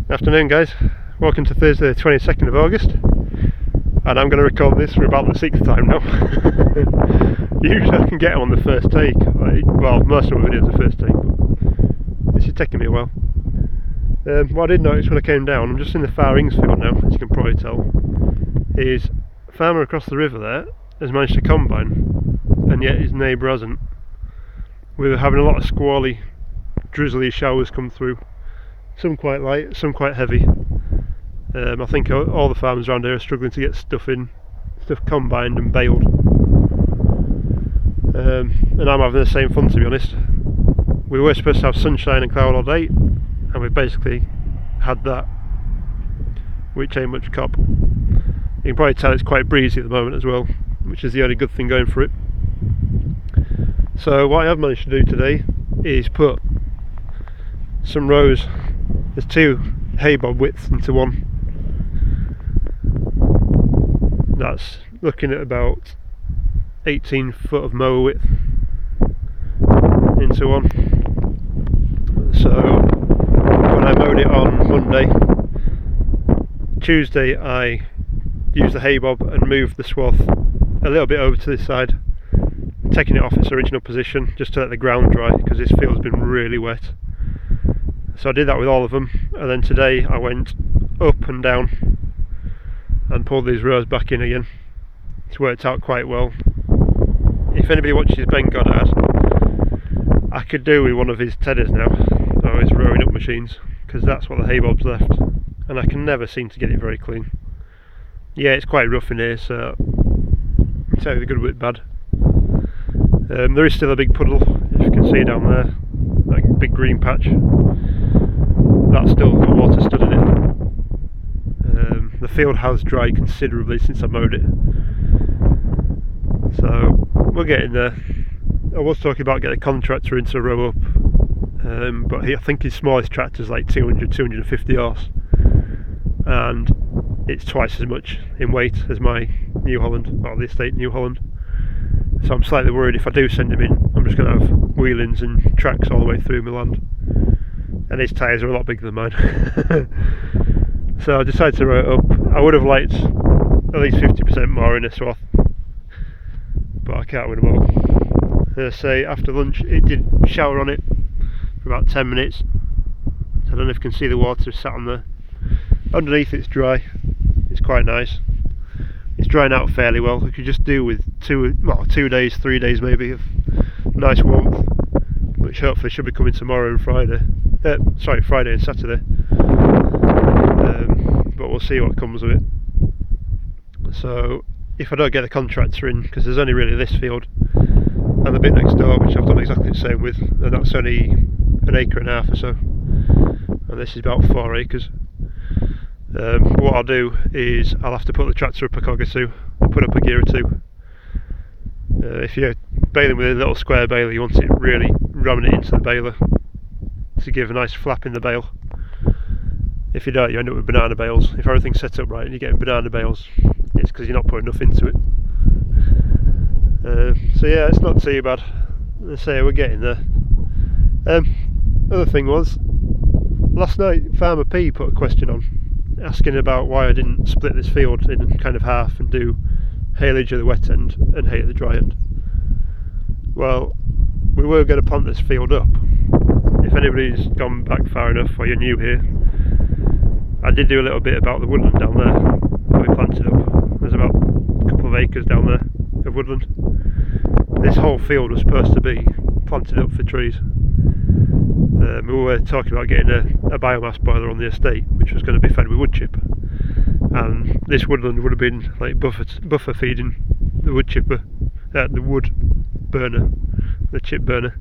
Afternoon guys, welcome to Thursday the 22nd of August, and I'm going to record this for about the 6th time now. Usually I can get them on the first take, well most of my videos are the first take, but this is taking me a while. What I did notice when I came down, I'm just in the far Ingsfield now, as you can probably tell, is a farmer across the river there has managed to combine, and yet his neighbour hasn't. We were having a lot of squally, drizzly showers come through. Some quite light, some quite heavy. I think all the farmers around here are struggling to get stuff combined and baled. And I'm having the same fun, to be honest. We were supposed to have sunshine and cloud all day, and we've basically had that, which ain't much cop. You can probably tell it's quite breezy at the moment as well, which is the only good thing going for it. So what I have managed to do today is put some rows. There's two hay bob widths into one. That's looking at about 18 foot of mower width into one. So when I mowed it on Monday, Tuesday I used the hay bob and moved the swath a little bit over to this side, taking it off its original position just to let the ground dry, because this field's been really wet. So I did that with all of them, and then today I went up and down and pulled these rows back in again. It's worked out quite well. If anybody watches Ben Goddard, I could do with one of his tedders now, or his rowing up machines, because that's what the hay bob's left, and I can never seem to get it very clean. Yeah, it's quite rough in here, so it's either good or bad. There is still a big puddle, if you can see down there, that big green patch. That's still got water stood in it. The field has dried considerably since I mowed it, so we're getting there. I was talking about getting a contractor in to row up, but I think his smallest tractor is like 250 horse, and it's twice as much in weight as my New Holland, or the estate New Holland. So I'm slightly worried if I do send him in, I'm just going to have wheelings and tracks all the way through my land. And his tyres are a lot bigger than mine. So I decided to row it up. I would have liked at least 50% more in a swath, but I can't win them all. Say after lunch it did shower on it for about 10 minutes. So I don't know if you can see the water sat on there. Underneath it's dry, it's quite nice. It's drying out fairly well. We could just do with 2 days, 3 days maybe of nice warmth, which hopefully should be coming tomorrow and Friday. Friday and Saturday. But we'll see what comes of it. So if I don't get the contractor in, because there's only really this field and the bit next door, which I've done exactly the same with, and that's only 1.5 acres or so, and this is about 4 acres. What I'll do is I'll have to put the tractor up a cog or two, put up a gear or two. If you're baling with a little square baler, you want it really ramming it into the baler to give a nice flap in the bale. If you don't, you end up with banana bales. If everything's set up right and you get banana bales, it's because you're not putting enough into it. So yeah, it's not too bad. Let's say we're getting there. Other thing was, last night Farmer P put a question on, asking about why I didn't split this field in kind of half and do haylage at the wet end and hay at the dry end. Well, we were going to plant this field up. If anybody's gone back far enough or you're new here, I did do a little bit about the woodland down there that we planted up. There's about a couple of acres down there of woodland. This whole field was supposed to be planted up for trees. We were talking about getting a biomass boiler on the estate, which was going to be fed with wood chip, and this woodland would have been like buffer feeding the wood chipper, the wood burner, the chip burner.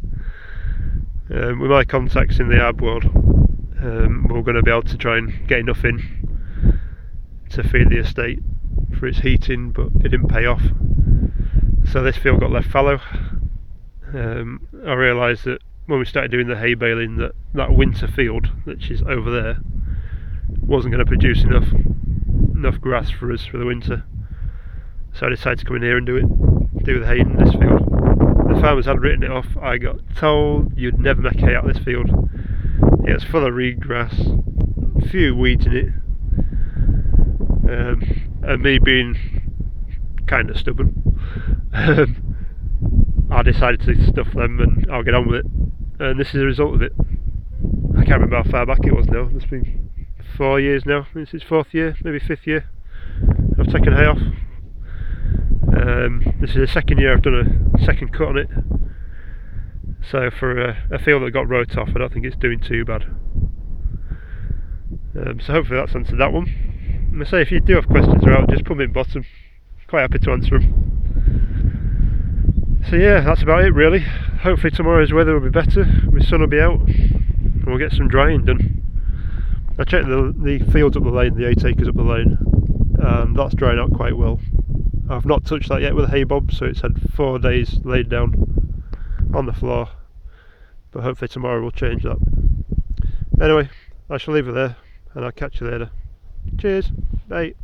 With my contacts in the herb world, we're going to be able to try and get enough in to feed the estate for its heating, but it didn't pay off. So this field got left fallow. I realised that when we started doing the hay baling, that winter field, which is over there, wasn't going to produce enough grass for us for the winter. So I decided to come in here and do the hay in this field. The farmers had written it off. I got told you'd never make hay out of this field. It's full of reed grass, few weeds in it, and me being kind of stubborn, I decided to stuff them and I'll get on with it, and this is the result of it. I can't remember how far back it was now. It's been 4 years now. This is 4th year, maybe 5th year I've taken hay off. This is the 2nd year I've done a second cut on it, so for a field that got wrote off, I don't think it's doing too bad. So hopefully that's answered that one. I'm going to say, if you do have questions about, just put them in bottom. Quite happy to answer them. So yeah, that's about it really. Hopefully tomorrow's weather will be better, the sun will be out, and we'll get some drying done. I checked the fields up the lane, the 8 acres up the lane, and that's drying out quite well. I've not touched that yet with a hay bob, so it's had 4 days laid down on the floor, but hopefully tomorrow will change that. Anyway, I shall leave it there, and I'll catch you later. Cheers, bye.